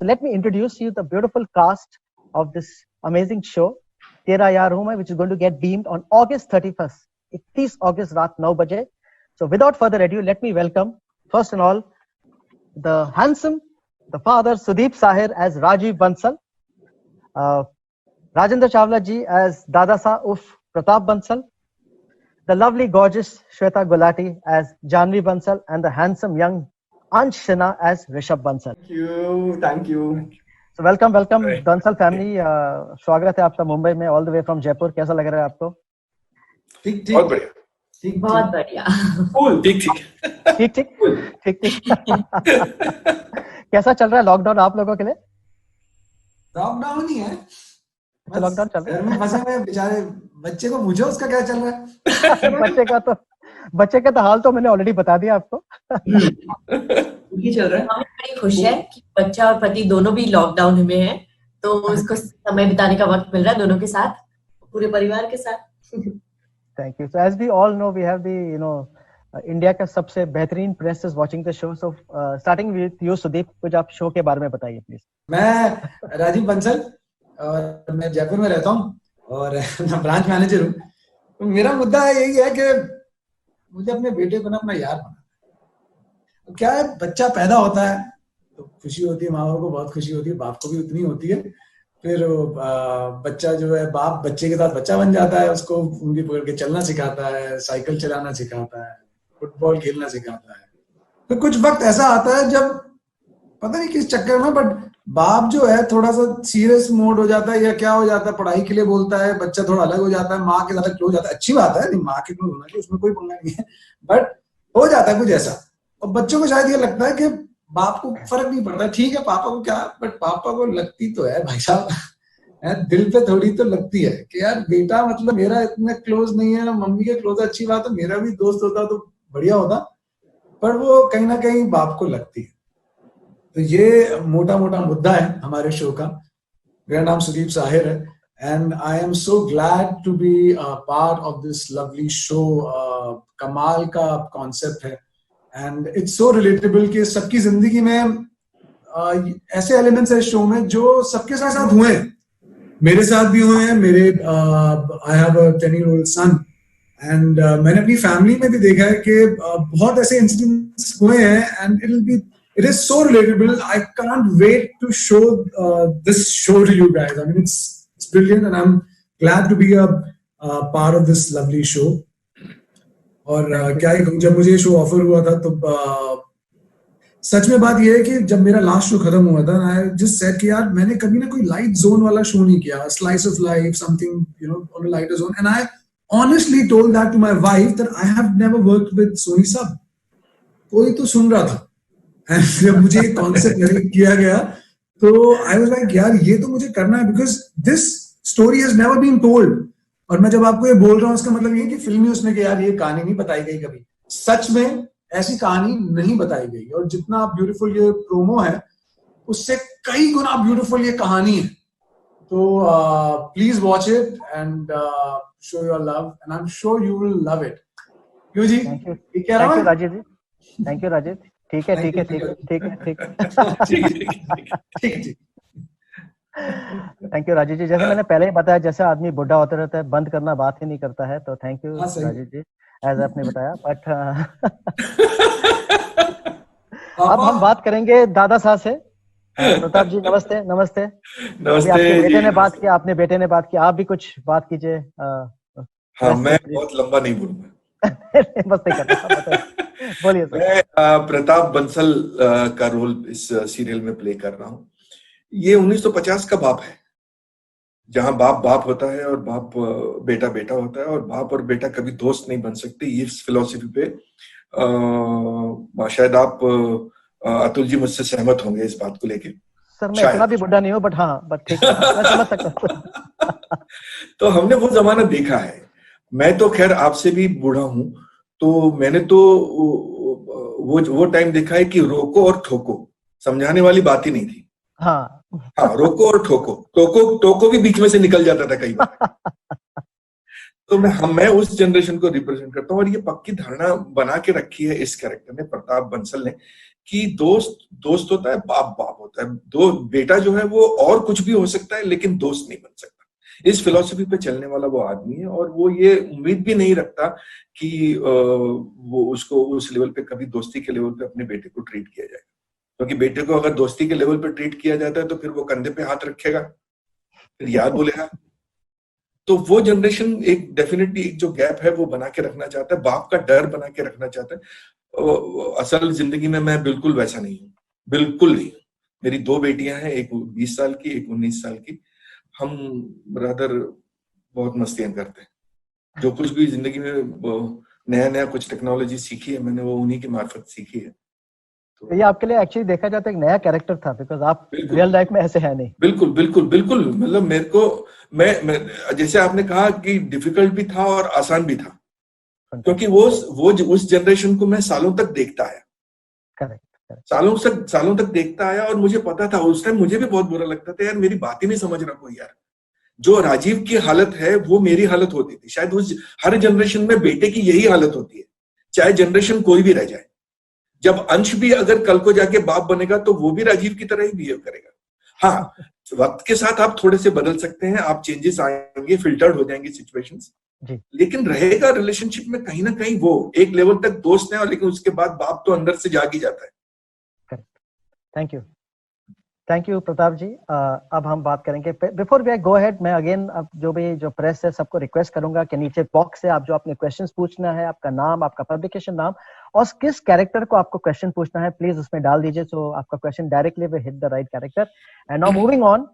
So let me introduce you the beautiful cast of this amazing show, Tera Yaar Hu Main, which is going to get beamed on August 31st, 31 August रात 9 बजे. So without further ado, let me welcome first and all the handsome, the father Sudeep Sahir as Rajiv Bansal, Rajendra Chawla ji as Dada Sa Uff Pratap Bansal, the lovely gorgeous Shweta Gulati as Janvi Bansal, and the handsome young Ansh Sinha as Rishabh Bansal. Thank you. So welcome Bansal family. स्वागत है आपका मुंबई में, all the way from Jaipur. कैसा लग रहा है आपको? ठीक बहुत बढ़िया ठीक कैसा चल रहा है लॉकडाउन आप लोगों के लिए? लॉकडाउन ही है, लॉकडाउन चल रहा है, घर में फंसे हुए बेचारे बच्चे को पूछो उसका क्या चल रहा है। बच्चे का तो हाल तो मैंने ऑलरेडी बता दिया आपको। ये चल रहा है। हमें बड़ी खुशी है कि बच्चा और पति दोनों भी लॉकडाउन में हैं, तो उसको समय बिताने का वक्त मिल रहा है दोनों के साथ, पूरे परिवार के साथ। Thank you. So as we all know, we have the India का सबसे बेहतरीन press is watching the show. So starting with you Sudeep, कुछ आप शो के बारे में बताइए प्लीज। मैं राजीव बंसल और मैं जयपुर में रहता हूँ और मैं ब्रांच मैनेजर हूँ। तो मेरा मुद्दा यही है कि मुझे अपने बेटे को ना अपना यार बनाना है। तो क्या है, बच्चा पैदा होता है तो खुशी होती है, माँ बाप को बहुत खुशी होती है, बाप को भी उतनी होती है। फिर बच्चा जो है, बाप बच्चे के साथ बच्चा बन जाता है, उसको उंगली पकड़ के चलना सिखाता है, साइकिल चलाना सिखाता है, फुटबॉल खेलना सिखाता है। फिर कुछ वक्त ऐसा आता है जब पता नहीं किस चक्कर में, बट बाप जो है थोड़ा सा सीरियस मोड हो जाता है या क्या हो जाता है, पढ़ाई के लिए बोलता है, बच्चा थोड़ा अलग हो जाता है, माँ के ज्यादा क्लोज जाता है। अच्छी बात है, नहीं माँ के क्लोज होना चाहिए, उसमें कोई पंगा नहीं है, बट हो जाता है कुछ ऐसा। और बच्चों को शायद ये लगता है कि बाप को फर्क नहीं पड़ता, ठीक है पापा को क्या, बट पापा को लगती तो है भाई साहब, दिल पे थोड़ी तो लगती है कि यार बेटा मतलब मेरा इतना क्लोज नहीं है, मम्मी के क्लोज, अच्छी बात है, मेरा भी दोस्त होता तो बढ़िया होता, पर वो कहीं ना कहीं बाप को लगती है। तो ये मोटा मोटा मुद्दा है हमारे शो का। मेरा नाम सुदीप साहिर है and I am so glad to be part of this lovely show. कमाल का कॉन्सेप्ट है एंड इट्स सो रिलेटेबल कि सबकी जिंदगी में ऐसे एलिमेंट्स है शो में जो सबके साथ हुए हैं, मेरे साथ भी हुए हैं। मेरे I have a 10-year-old sun and मैंने अपनी फैमिली में भी देखा है कि बहुत ऐसे इंसिडेंट्स हुए हैं and it is so relatable. I can't wait to show this show to you guys. I mean, it's brilliant and I'm glad to be a part of this lovely show. और क्या ही कहूँ, जब मुझे ये show offer हुआ था तो सच में बात ये है कि जब मेरा लास्ट शो खत्म हुआ था, I just said कि यार मैंने कभी ना कोई लाइट जोन वाला शो नहीं किया, slice of life, something on a lighter zone, and I honestly told that to my wife that I have never worked with Sony Sub. कोई तो सुन रहा था, जब मुझे कॉन्सेप्ट किया गया तो आई वाज लाइक यार ये तो मुझे करना है, because this story has never been told. और मैं जब आपको ये बोल रहा हूँ उसका मतलब ये कि फिल्मी उसमें कि यार ये कहानी नहीं बताई गई कभी, सच में ऐसी कहानी नहीं बताई गई। और जितना ब्यूटीफुल ये प्रोमो है उससे कई गुना ब्यूटीफुल ये कहानी है। तो please watch it and show your love and I am sure you will love it. क्यों जी? Thank you Rajeev ji, thank you Rajeev. ठीक है। Thank you Rajeev ji. जैसे मैंने पहले ही बताया, जैसे आदमी बुढ़ा होता रहता है, बंद करना बात ही नहीं करता है, तो thank you Rajeev ji, as आपने बताया। बट अब हम बात करेंगे दादा साहब से। प्रताप जी नमस्ते। नमस्ते आपके बेटे ने बात किया, आपने बेटे ने बात किया, आप भी कुछ बात कीजिए। हाँ, मैं बहुत लंबा नहीं बोलूंगा। बस नहीं करता, बोलिए सर। मैं प्रताप बंसल का रोल इस सीरियल में प्ले कर रहा हूँ। ये 1950 का बाप है, जहाँ बाप होता है और बाप बेटा होता है, और बाप और बेटा कभी दोस्त नहीं बन सकते। ये फिलॉसफी पे शायद आप अतुल जी मुझसे सहमत होंगे इस बात को लेके। सर मैं इतना भी बुढ़ा नहीं हूँ, बट हाँ, बट ठीक है, मैं समझ सकता। तो हमने वो जमाना देखा है। मैं तो खैर आपसे भी बूढ़ा हूँ, तो मैंने तो वो टाइम देखा है कि रोको और ठोको, समझाने वाली बात ही नहीं थी। हाँ, रोको और टोको भी बीच में से निकल जाता था कई बार। तो मैं उस जनरेशन को रिप्रेजेंट करता हूँ, और ये पक्की धारणा बना के रखी है इस कैरेक्टर ने, प्रताप बंसल ने, कि दोस्त होता है, बाप होता है। होता है। बेटा जो है वो और कुछ भी हो सकता है लेकिन दोस्त नहीं बन सकता। इस फिलॉसफी पे चलने वाला वो आदमी है, और वो ये उम्मीद भी नहीं रखता कि वो उसको उस लेवल पे कभी दोस्ती के लेवल पे अपने बेटे को ट्रीट किया जाए, क्योंकि बेटे को अगर दोस्ती के लेवल पे ट्रीट किया जाता है तो फिर वो कंधे पे हाथ रखेगा, फिर यार बोलेगा। तो वो जनरेशन एक डेफिनेटली एक जो गैप है वो बना के रखना चाहता है, बाप का डर बना के रखना चाहता है। असल जिंदगी में मैं बिल्कुल वैसा नहीं हूँ, बिल्कुल नहीं। मेरी 2 बेटियां हैं, एक 20 साल की, एक 19 साल की। हम ब्रदर बहुत मस्तियां करते हैं। जो कुछ भी जिंदगी में नया नया कुछ टेक्नोलॉजी सीखी है मैंने, वो उन्हीं के मार्फत सीखी है। तो ये आपके लिए एक्चुअली देखा जाता है एक नया कैरेक्टर था, बिकॉज आप रियल लाइफ में ऐसे है नहीं। बिल्कुल बिल्कुल बिल्कुल। मतलब मेरे को मैं जैसे आपने कहा कि डिफिकल्ट भी था और आसान भी था, क्योंकि वो उस जनरेशन को मैं सालों तक देखता आया। करेक्ट। सालों तक देखता आया, और मुझे पता था उस टाइम मुझे भी बहुत बुरा लगता था, यार मेरी बात ही नहीं समझ रहा कोई यार। जो राजीव की हालत है वो मेरी हालत होती थी, शायद उस हर जनरेशन में बेटे की यही हालत होती है, चाहे जनरेशन कोई भी रह जाए। जब अंश भी अगर कल को जाके बाप बनेगा तो वो भी राजीव की तरह ही बिहेव करेगा। हाँ, वक्त के साथ आप थोड़े से बदल सकते हैं, आप चेंजेस आएंगे, फिल्टर्ड हो जाएंगे सिचुएशंस, लेकिन रहेगा रिलेशनशिप में कहीं ना कहीं वो एक लेवल तक दोस्त है, और लेकिन उसके बाद बाप तो अंदर से जाग ही जाता है। करेक्ट। थैंक यू प्रताप जी। अब हम बात करेंगे, बिफोर वी गो अहेड, मैं अगेन अब जो प्रेस है सबको रिक्वेस्ट करूंगा कि नीचे बॉक्स से आप जो अपने क्वेश्चंस पूछना है, आपका नाम, आपका पब्लिकेशन नाम और किस कैरेक्टर को आपको क्वेश्चन पूछना है, प्लीज उसमें डाल दीजिए, सो आपका question directly will hit the right character. And now moving on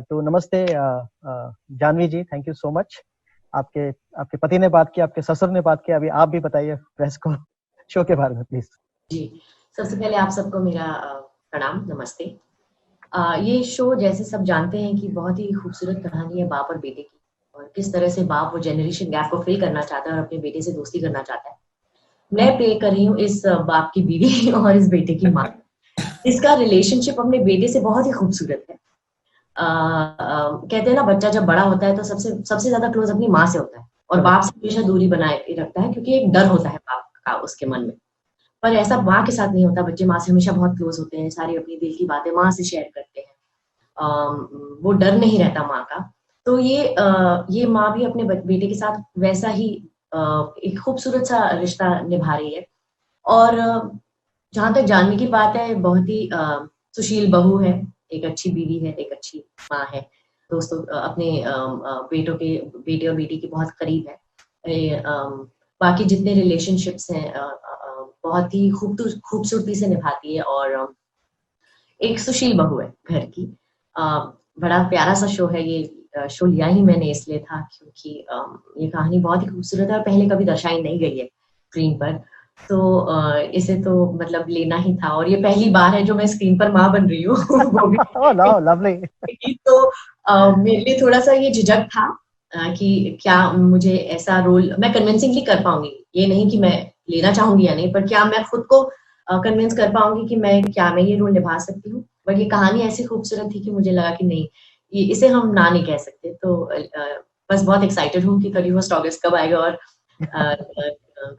to नमस्ते Janvi ji, thank you so much. आपके पति ने बात की, आपके ससुर ने बात की, अभी आप भी बताइए प्रेस को शो के बारे में प्लीज। जी, सबसे पहले आप सबको मेरा प्रणाम, नमस्ते। ये शो जैसे सब जानते हैं कि बहुत ही खूबसूरत कहानी है बाप और बेटे की, और किस तरह से बाप वो जनरेशन गैप को फिल करना चाहता है और अपने बेटे से दोस्ती करना चाहता है। मैं प्ले कर रही हूँ इस बाप की बीवी और इस बेटे की माँ। इसका रिलेशनशिप अपने बेटे से बहुत ही खूबसूरत है। कहते हैं ना, बच्चा जब बड़ा होता है तो सबसे ज्यादा क्लोज अपनी माँ से होता है, और बाप से हमेशा दूरी बनाए रखता है, क्योंकि एक डर होता है बाप का उसके मन में। पर ऐसा माँ के साथ नहीं होता, बच्चे माँ से हमेशा बहुत क्लोज होते हैं, सारी अपनी दिल की बातें माँ से शेयर करते हैं। वो डर नहीं रहता माँ का। तो ये माँ भी अपने बेटे के साथ वैसा ही एक खूबसूरत सा रिश्ता निभा रही है। और जहां तक जानने की बात है, बहुत ही सुशील बहू है, एक अच्छी बीवी है, एक अच्छी माँ है, दोस्तों अपने बेटे और बेटी के बहुत करीब है। बाकी जितने रिलेशनशिप्स हैं बहुत ही खूबसूरती से निभाती है, और एक सुशील बहू है घर की। बड़ा प्यारा सा शो है ये। शो लिया ही मैंने इसलिए था क्योंकि ये कहानी बहुत ही खूबसूरत है और पहले कभी दर्शाई नहीं गई है स्क्रीन पर, तो इसे तो मतलब लेना ही था। और ये पहली बार है जो मैं स्क्रीन पर माँ बन रही हूँ वो भी तो मेरे लिए थोड़ा सा ये झिझक था कि क्या मुझे ऐसा रोल मैं कन्विंसिंगली कर पाऊंगी। ये नहीं कि मैं लेना चाहूंगी या नहीं, पर क्या मैं खुद को कन्विंस कर पाऊंगी कि मैं ये रोल निभा सकती हूँ। बट ये कहानी ऐसी खूबसूरत थी कि मुझे लगा कि नहीं, इसे हम ना नहीं कह सकते। तो बस बहुत एक्साइटेड हूँ कि 31 अगस्त कब आएगा और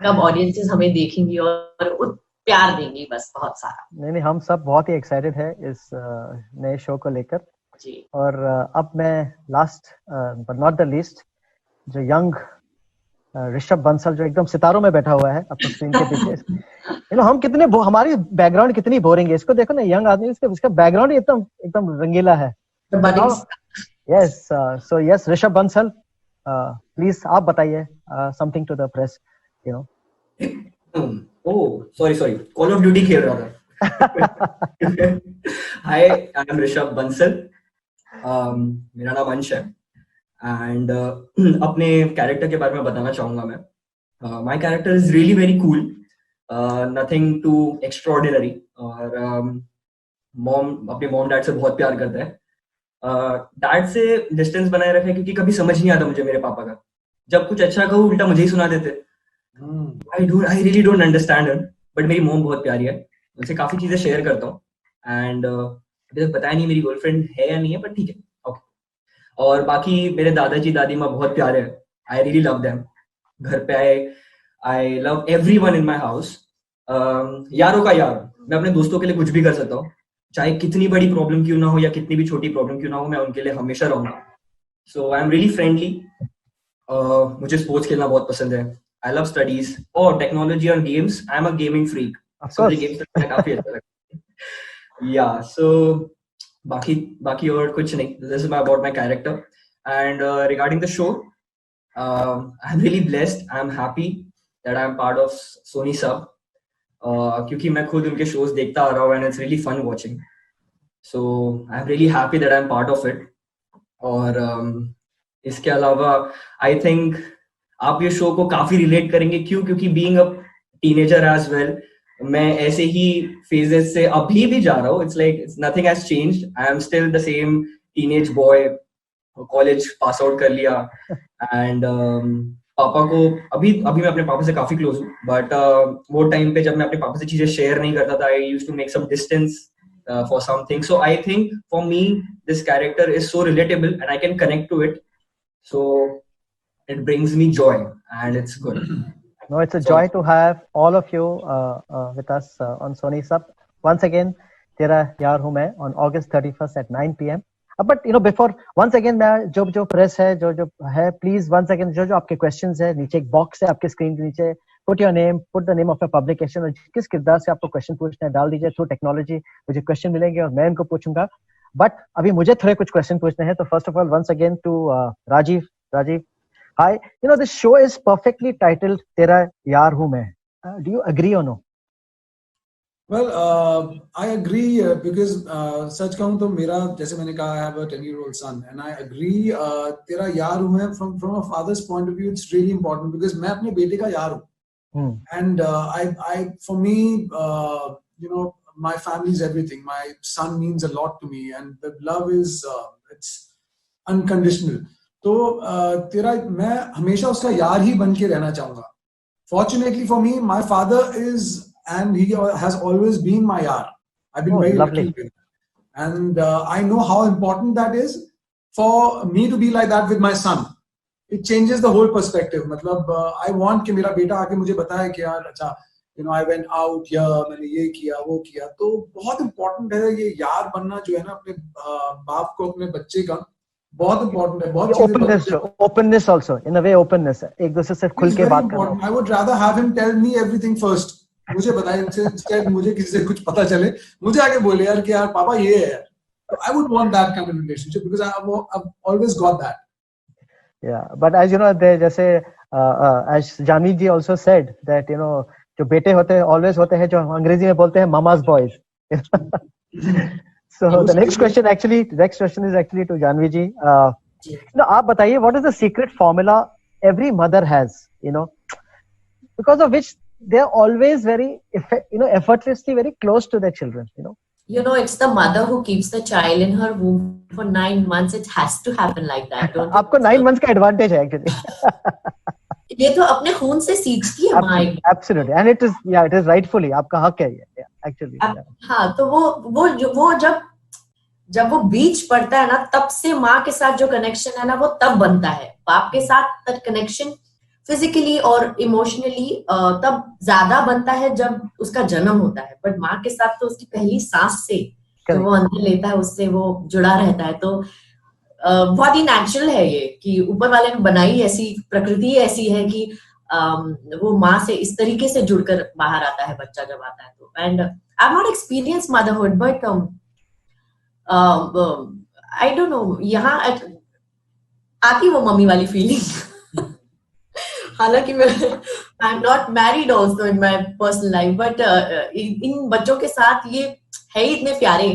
कब ऑडियंसेस हमें देखेंगी और प्यार देंगी, बस बहुत सारा। नहीं, हम सब बहुत ही एक्साइटेड है इस नए शो को लेकर जी। और अब मैं last but not the least, जो यंग ऋषभ बंसल जो एकदम सितारों में बैठा हुआ है अपनी स्क्रीन के पीछे। हम कितने हमारी बैकग्राउंड कितनी बोरिंग है, इसको देखो ना, यंग आदमी, इसका बैकग्राउंड एकदम रंगीला है। Yes, so yes Rishabh Bansal, please आप बताइए something to the press, sorry, Call of Duty खेल रहा था। Hi, I am Rishabh Bansal. मेरा नाम अंश है एंड अपने कैरेक्टर के बारे में बताना चाहूंगा मैं। My character is really very cool, nothing too extraordinary, और अपने मॉम डैड से बहुत प्यार करता है। डैड से डिस्टेंस बनाए रखा है क्योंकि कभी समझ नहीं आता मुझे मेरे पापा का। जब कुछ अच्छा कहूँ उल्टा मुझे ही सुना देते। I really don't understand her, but मेरी मॉम बहुत प्यारी है, उनसे काफी चीजें शेयर करता हूँ। एंड अभी तक पता नहीं मेरी गर्लफ्रेंड है या नहीं है, बट ठीक है, ओके। और बाकी मेरे दादाजी दादी माँ बहुत प्यारे हैं, आई रियली लव देम। घर पे I love everyone in my house. यारों का यार, मैं अपने दोस्तों के लिए कुछ भी कर सकता हूँ। चाहे कितनी बड़ी प्रॉब्लम क्यों ना हो या कितनी भी छोटी प्रॉब्लम क्यों ना हो, मैं उनके लिए हमेशा रहूंगा. So I am really friendly. मुझे स्पोर्ट्स खेलना बहुत पसंद है. आई लव स्टडीज और टेक्नोलॉजी और games. I am a gaming freak. So मुझे गेम्स खेलना काफी अच्छा लगता है. या सो बाकी और कुछ नहीं. This is about my character. And regarding the show, I am really blessed. I am happy that I am part of Soni सब. क्योंकि मैं खुद उनके शोज देखता आ रहा हूँ and it's really fun watching. So I am really happy that I am part of it. और इसके अलावा आई थिंक आप ये शो को काफी रिलेट करेंगे. क्योंकि being a teenager as well, मैं ऐसे ही फेजेस से अभी भी जा रहा हूँ. It's like nothing has changed. I am still the same teenage boy. College pass out कर लिया एंड पापा को अभी मैं अपने पापा से काफी क्लोज हूँ. बट वो टाइम पे जब मैं अपने पापा से चीजें शेयर नहीं करता था, I used to make some distance for something. So I think for me this character is so relatable and I can connect to it. So it brings me joy and it's good. No, it's a joy to have all of you with us on Sony Sub. Once again, Tera Yaar Hu Main on August 31st at 9 p.m. But before, once again, मैं जो press है जो है, please once again जो आपके questions है, नीचे एक बॉक्स है आपके स्क्रीन के नीचे. Put your name, put the name of your publication और किस किरदार से आपको क्वेश्चन पूछना है डाल दीजिए. थ्रू टेक्नोलॉजी मुझे क्वेश्चन मिलेंगे और मैं इनको पूछूंगा. बट अभी मुझे थोड़े कुछ क्वेश्चन पूछने हैं. तो first of all once again to Rajeev. Hi, this show is perfectly titled Tera Yaar Hu Main. Do you agree or no? Well, I agree because सच कहूँ तो मेरा, जैसे मैंने कहा, I have a 10-year-old son and I agree. तेरा यार हूँ मैं from a father's point of view, it's really important because मैं अपने बेटे का यार हूँ. And for me, my family is everything. My son means a lot to me and the love is it's unconditional. तो मैं हमेशा उसका यार ही बन के रहना चाहूँगा. Fortunately for me, my father is and he has always been my yaar. I've been very lucky with it. And I know how important that is for me to be like that with my son. It changes the whole perspective. मतलब I want कि मेरा बेटा आके मुझे बताए कि यार अच्छा, I went out here, मैंने ये किया वो किया. तो बहुत important है ये यार बनना जो है ना अपने बाप को अपने बच्चे का. बहुत important है. बहुत openness also in a way, openness है. एक दूसरे से खुल के बात करना. I would rather have him tell me everything first. मुझे बताए, मुझे किसी से कुछ पता चले, मुझे आके बोले यार कि यार पापा ये है. I would want that kind of relationship because I've always got that. Yeah, but as you know, जैसे as Janvi ji also said that जो बेटे होते हैं always होते हैं जो अंग्रेजी में बोलते हैं mama's boys. So the next question is actually to Janvi ji. आप बताइए, what is the secret formula every mother has, because of which they are always very effortlessly very close to their children. It's the mother who keeps the child in her womb for 9 months. It has to happen like that. आपको 9 months का advantage है actually. ये तो अपने खून से सीखती है माँ. Absolutely, and it is rightfully आपका हक है ये actually. हाँ, तो वो जब वो बीच पड़ता है ना, तब से माँ के साथ जो कनेक्शन है ना वो तब बनता है. बाप के साथ कनेक्शन फिजिकली और इमोशनली तब ज्यादा बनता है जब उसका जन्म होता है. बट माँ के साथ तो उसकी पहली सांस से जो वो अंदर लेता है उससे वो जुड़ा रहता है. तो बहुत ही नेचुरल है ये कि ऊपर वाले ने बनाई ऐसी, प्रकृति ऐसी है कि वो माँ से इस तरीके से जुड़कर बाहर आता है बच्चा जब आता है. तो and I have not experience motherhood but I don't know, यहाँ आती वो मम्मी वाली फीलिंग. हालांकि मैं I am not married also in my personal life, but इन बच्चों के साथ ये है ही इतने प्यारे.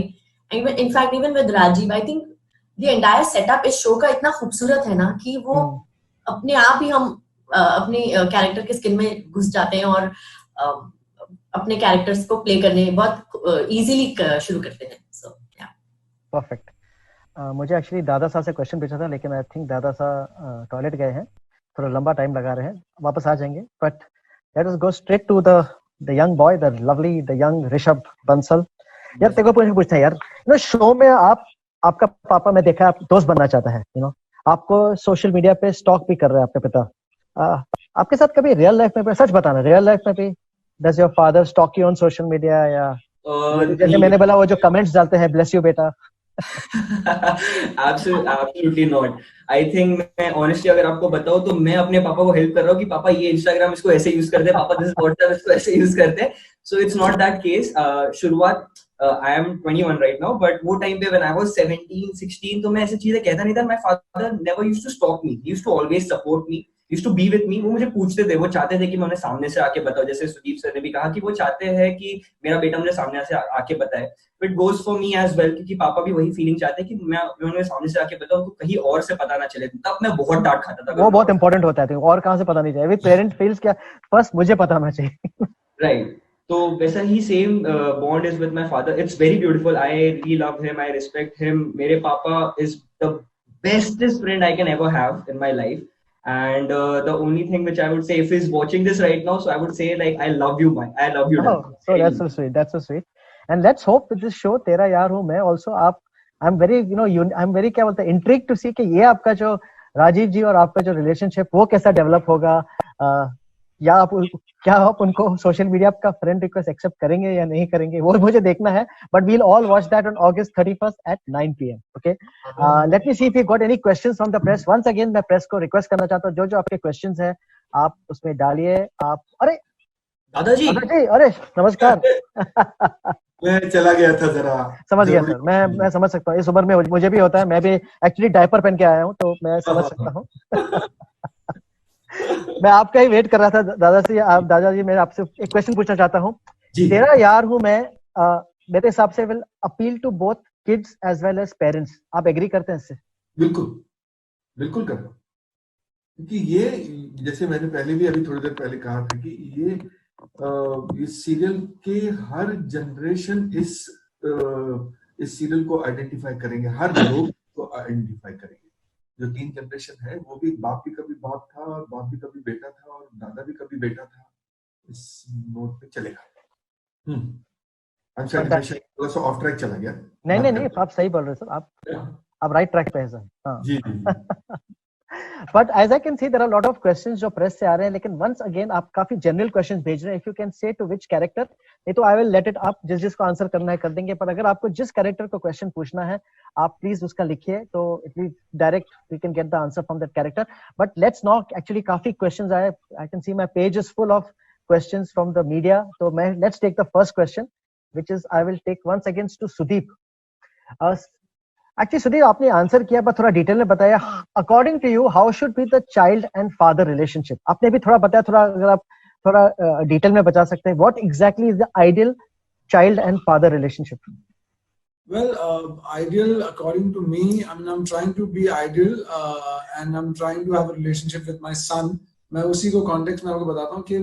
In fact even with Rajeev, I think the entire setup इस शो का इतना खूबसूरत है ना कि वो अपने आप ही हम अपने कैरेक्टर के स्किन में घुस जाते हैं और अपने कैरेक्टर्स को प्ले करने बहुत इजीली शुरू करते हैं. सो या परफेक्ट. मुझे एक्चुअली दादा साहब से क्वेश्चन पूछा था, लेकिन I think Dada Saheb toilet गए हैं, थोड़ा लंबा टाइम लगा रहे हैं, वापस आ जाएंगे. But let us go straight to the young boy, the lovely, the young Rishabh Bansal. यार तेरे को पूछना है यार, शो में आपका पापा, मैं देखा आप दोस्त बनना चाहता है, आपको सोशल मीडिया पे स्टॉक भी कर रहे हैं आपके पिता. आपके साथ कभी रियल लाइफ में, सच बताना, रियल लाइफ में भी does your father stock you on social media या जैसे मैंने बोला वो जो कमेंट्स डालते हैं ब्लेस यू बेटा. Absolutely not. I think मैं honestly अगर आपको बताऊं तो मैं अपने पापा को हेल्प कर रहा हूँ कि पापा ये Instagram इसको ऐसे यूज करते हैं, पापा दिस WhatsApp इसको ऐसे यूज करते हैं. So it's not that case. शुरुआत I am 21 right now, but वो टाइम पे when I was 17, 16 तो मैं ऐसी चीजें कहता नहीं था. My father never used to stop me. He used to always support me. He used to be with me. वो मुझे पूछते थे, वो चाहते थे कि मैं उन्हें सामने से आके बताऊं. जैसे सुदीप सर ने भी कहा कि वो चाहते हैं कि मेरा बेटा मुझे सामने से आके बताए. It goes for me as well, क्योंकि पापा भी वही फीलिंग चाहते हैं कि मैं उन्हें सामने से आके बताऊं तो कहीं और से पता ना चले. तब मैं बहुत डांट खाता था. वो बहुत इंपॉर्टेंट होता है, और कहाँ से पता नहीं चाहिए. एवरी पेरेंट फील्स क्या फर्स्ट मुझे पता होना चाहिए. राइट. तो वैसा ही same bond is with my father. It's very beautiful. I really love him, I respect him. मेरे पापा is the bestest friend I can ever have in my life. And the only thing which I would say, if he's watching this right now, so I would say like, I love you, man. I love you. Oh, so that's so sweet. That's so sweet. And let's hope with this show, तेरा यार हूँ मैं, also आप, I'm very, I'm very क्या बोलते हैं, intrigued to see कि ये आपका जो राजीव जी और आपका जो relationship वो कैसा develop होगा. या क्या आप उनको सोशल मीडिया का फ्रेंड रिक्वेस्ट एक्सेप्ट करेंगे या नहीं करेंगे, वो मुझे देखना है. But we'll all watch that on August 31st at 9 PM. Okay, let me see if you got any questions from the press. Once again मैं प्रेस को रिक्वेस्ट करना चाहता हूँ, जो आपके क्वेश्चंस है आप उसमें डालिए. आप अरे दादाजी, अरे नमस्कार. मैं चला गया था जरा. समझ गया सर, मैं समझ सकता हूँ. इस उम्र में मुझे भी होता है. मैं भी एक्चुअली डायपर पहन के आया हूँ, तो मैं समझ सकता हूँ. मैं आपका ही वेट कर रहा था दादाजी. मैं आपसे एक क्वेश्चन पूछना चाहता हूँ. तेरा यार हूँ मैं, मेरे हिसाब से will appeal to both kids as well as parents. आप एग्री करते हैं इससे? बिल्कुल करता हूँ, क्योंकि ये जैसे मैंने पहले भी अभी थोड़ी देर पहले कहा था कि ये सीरियल के हर जनरेशन इस सीरियल को आइडेंटिफाई करेंगे, हर लोग को आइडेंटिफाई करेंगे. जो 3 जनरेशन है वो भी, बाप भी कभी बाप था और बाप भी कभी बेटा था और दादा भी कभी बेटा था. इस नोट पे चलेगा. थोड़ा सा ऑफ ट्रैक चला गया. नहीं, आप सही बोल रहे हैं सर. आप राइट ट्रैक पे हैं सर. हाँ जी. But as I can see there are lot of questions जो प्रेस से आ रहे हैं, लेकिन वंस अगेन आप काफी जनरल क्वेश्चंस भेज रहे हैं. If you can say to which character, नहीं तो आई विल लेट इट, आप जिसको आंसर करना है कर देंगे. पर अगर आपको जिस कैरेक्टर को क्वेश्चन पूछना है आप प्लीज उसका लिखिए, तो it will direct we can get the answer from that character. But let's not, actually काफी क्वेश्चंस आए. I can see my page is full of questions from the media. तो मैं let's take the first question which is I will take once again to Sudeep. Actually Sudeep आपने answer किया, पर थोड़ा detail में बताया. According to you how should be the child and father relationship? आपने भी थोड़ा बताया, थोड़ा अगर आप थोड़ा डिटेल में बता सकते हैं, what exactly is the ideal child and father relationship? Well, ideal according to me, I mean, I'm trying to be ideal and I'm trying to have a relationship with my son. मैं उसी को context में आपको बताता हूँ कि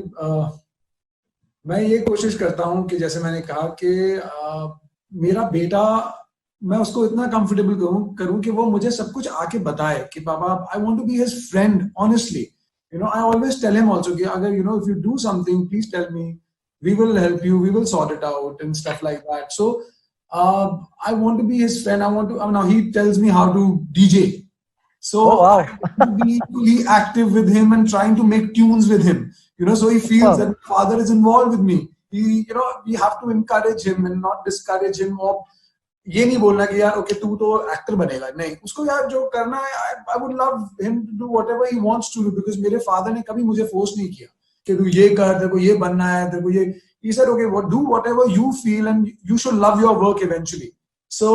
मैं ये कोशिश करता हूँ कि जैसे मैंने कहा कि मेरा बेटा, मैं उसको इतना कंफर्टेबल करूं कि वो मुझे सब कुछ आके बताए कि पापा, I want to be his friend honestly. I always tell him also कि अगर if you do something, please tell me, we will help you, we will sort it out and stuff like that. So I want to be his friend. Now he tells me how to DJ. So wow. I want to be equally active with him and trying to make tunes with him. So he feels that my father is involved with me. We have to encourage him and not discourage him. Or ये नहीं बोलना कि यार okay तू तो actor बनेगा, नहीं. उसको यार जो करना है, I would love him to do whatever he wants to do, because मेरे फादर ने कभी मुझे फोर्स नहीं किया कि तू ये कर, तेरे को ये बनना है, तेरे को ये. He said okay, do whatever you feel and you should love your work eventually. So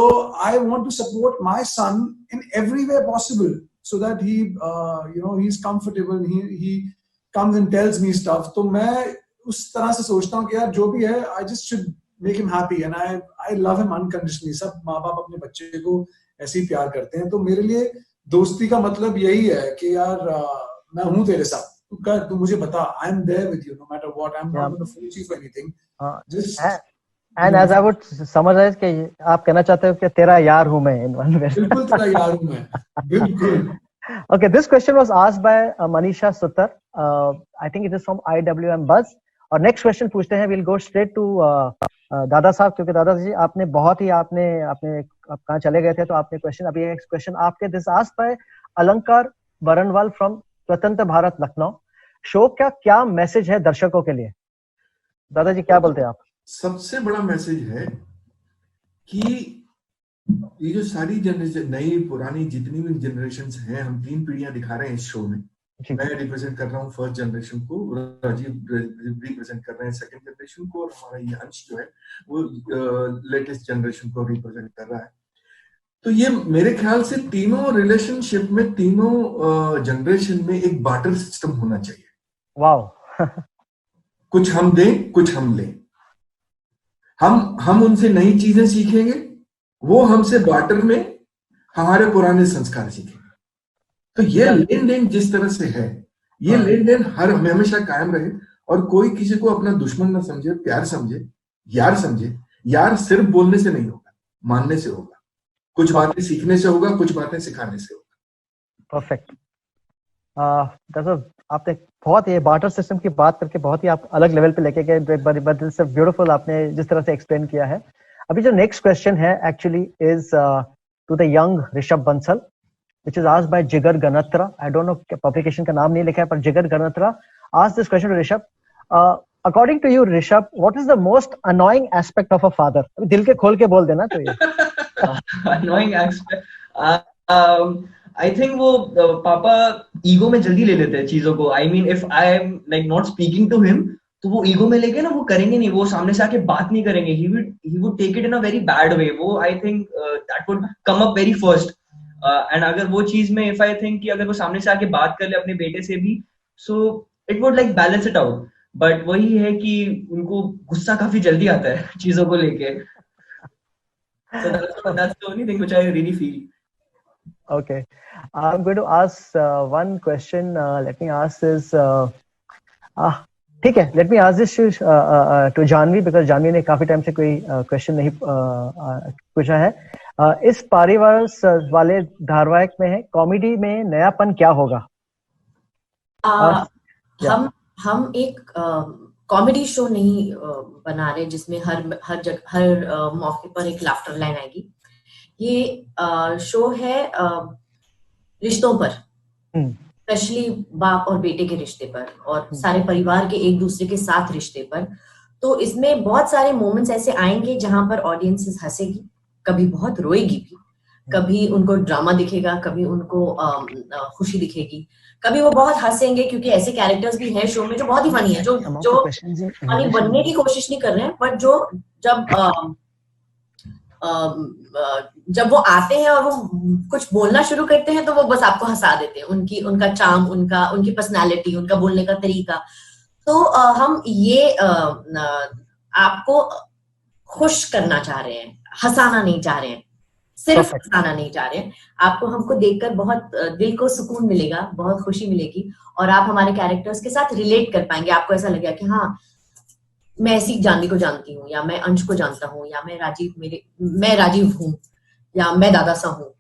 I want to support my son in every way possible so that he he's comfortable, he comes and tells me stuff. तो मैं उस तरह से सोचता हूँ कि यार जो भी है, I just should make him happy and I love him unconditionally. सब माँ बाप अपने बच्चे को ऐसे ही प्यार करते हैं. तो मेरे लिए दोस्ती का मतलब यही है कि यार मैं हूँ तेरे साथ, तू कर, तू मुझे बता, I am there with you no matter what. I'm not going to force you for anything. Just and as I would summarize कि आप कहना चाहते हो कि तेरा यार हूँ मैं in one way. बिल्कुल तेरा यार हूँ मैं, बिल्कुल. Okay, this question was asked by Manisha Suttar. I think it is from IWM Buzz. और नेक्स्ट क्वेश्चन पूछते हैं. we'll go straight to Dada Saheb, क्योंकि दादा जी आपने बहुत ही आप कहाँ चले गए थे, तो आपने क्वेश्चन, अभी एक क्वेश्चन आपके दिस आस्क्ड बाय अलंकार बरनवाल फ्रॉम स्वतंत्र भारत लखनऊ. शो का क्या मैसेज है दर्शकों के लिए? दादाजी क्या बोलते हैं आप? सबसे बड़ा मैसेज है कि ये जो सारी जनरेशन, नई पुरानी जितनी भी जनरेशन हैं, हम 3 पीढ़ियां दिखा रहे हैं इस शो में। मैं रिप्रेजेंट कर रहा हूँ फर्स्ट जनरेशन को, राजीव रिप्रेजेंट कर रहे हैं सेकंड जनरेशन को, और हमारा ये अंश जो है वो लेटेस्ट जनरेशन को रिप्रेजेंट कर रहा है। तो ये मेरे ख्याल से तीनों रिलेशनशिप में, तीनों जनरेशन में एक बार्टर सिस्टम होना चाहिए। वाओ। कुछ हम दें, कुछ हम लें। हम उनसे नई चीजें सीखेंगे, वो हमसे बार्टर में हमारे पुराने संस्कार सीखेंगे। तो ये लेन देन जिस तरह से है, ये लेन देन हमेशा कायम रहे, और कोई किसी को अपना दुश्मन ना समझे, प्यार समझे, यार समझे। यार सिर्फ बोलने से नहीं होगा, मानने से होगा। कुछ बातें सीखने से होगा, कुछ बातें सिखाने से होगा। परफेक्ट। आपने बहुत ये बार्टर सिस्टम की बात करके बहुत ही आप अलग लेवल पे लेके गए, बट इट्स ब्यूटीफुल आपने जिस तरह से एक्सप्लेन किया है। अभी जो नेक्स्ट क्वेश्चन है actually is to the young Rishabh Bansal, which is asked by Jigar Ganatra. I don't know, publication का नाम नहीं लिखा है, पर Jigar Ganatra asked this question to Rishabh. According to you, Rishabh, what is the most annoying aspect of a father? दिल के खोल के बोल देना तो ये। Annoying aspect. I think वो पापा ईगो में जल्दी ले लेते हैं चीजों को. I mean, if I am like not speaking to him, तो वो ईगो में लेके ना वो करेंगे नहीं, वो सामने से आके बात नहीं करेंगे. He would take it in a very bad way. वो I think that would come up very first. And अगर वो चीज में इफ आई थिंक कि अगर वो सामने से आके बात कर ले अपने बेटे से भी, so it would like balance it out. But वही है कि उनको गुस्सा काफी जल्दी आता है चीजों को लेके. So that's the only thing which I really feel. Okay, I'm going to ask one question. Let me ask this. ठीक है, let me ask this to Janvi, because Janvi ने काफी टाइम से कोई क्वेश्चन नहीं पूछा है. इस परिवार वाले धारावाहिक में है, कॉमेडी में नयापन क्या होगा? हम एक कॉमेडी शो नहीं बना रहे जिसमें हर मौके पर एक लाफ्टर लाइन आएगी. ये शो है रिश्तों पर, स्पेशली बाप और बेटे के रिश्ते पर, और सारे परिवार के एक दूसरे के साथ रिश्ते पर. तो इसमें बहुत सारे मोमेंट्स ऐसे आएंगे जहां पर ऑडियंस हंसेगी, कभी बहुत रोएगी भी, कभी उनको ड्रामा दिखेगा, कभी उनको खुशी दिखेगी, कभी वो बहुत हंसेंगे क्योंकि ऐसे कैरेक्टर्स भी हैं शो में जो बहुत ही फनी है, जो फनी बनने की कोशिश नहीं कर रहे हैं, बट जो जब वो आते हैं और वो कुछ बोलना शुरू करते हैं तो वो बस आपको हंसा देते हैं. उनका चार्म, उनकी पर्सनालिटी, उनका बोलने का तरीका. तो हम ये आपको खुश करना चाह रहे हैं, हंसाना नहीं चाह रहे हैं, सिर्फ हंसाना नहीं चाह रहे हैं. आपको हमको देखकर बहुत दिल को सुकून मिलेगा, बहुत खुशी मिलेगी, और आप हमारे कैरेक्टर्स के साथ रिलेट कर पाएंगे. आपको ऐसा लगेगा कि हाँ, मैं ऐसी जानवी को जानती हूँ, या मैं अंश को जानता हूँ, या मैं राजीव हूँ, या मैं दादा सा हूँ.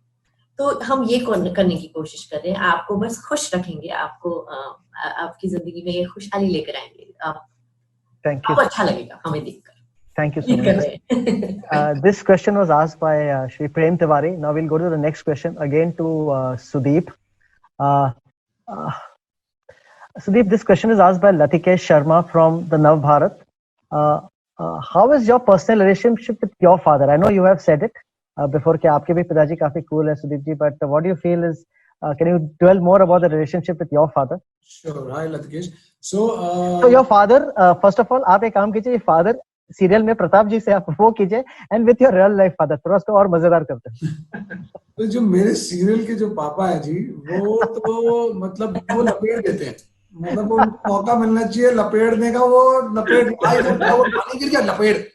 तो हम ये करने की कोशिश कर रहे हैं. आपको बस खुश रखेंगे, आपको आपकी जिंदगी में ये खुशहाली लेकर आएंगे. आपको अच्छा लगेगा हमें देखकर. Thank you so much. This question was asked by Shri Prem Tiwari. Now we'll go to the next question again to Sudeep. Sudeep, this question is asked by Latikesh Sharma from the Nav Bharat. How is your personal relationship with your father? I know you have said it before कि आपके भी पिताजी काफी cool है सुदीप जी, but what do you feel is can you dwell more about the relationship with your father? Sure. Hi Latikesh. So your father, first of all, आप एक काम कीजिए, father सीरियल में प्रताप जी से आप वो कीजिए, and with your real life father थोड़ा उसको और मजेदार करते हैं. तो जो मेरे सीरियल के जो पापा है जी, वो तो मतलब वो लपेट देते हैं, मतलब वो मौका मिलना चाहिए लपेटने का, वो लपेट वो पानी गिर गया लपेट.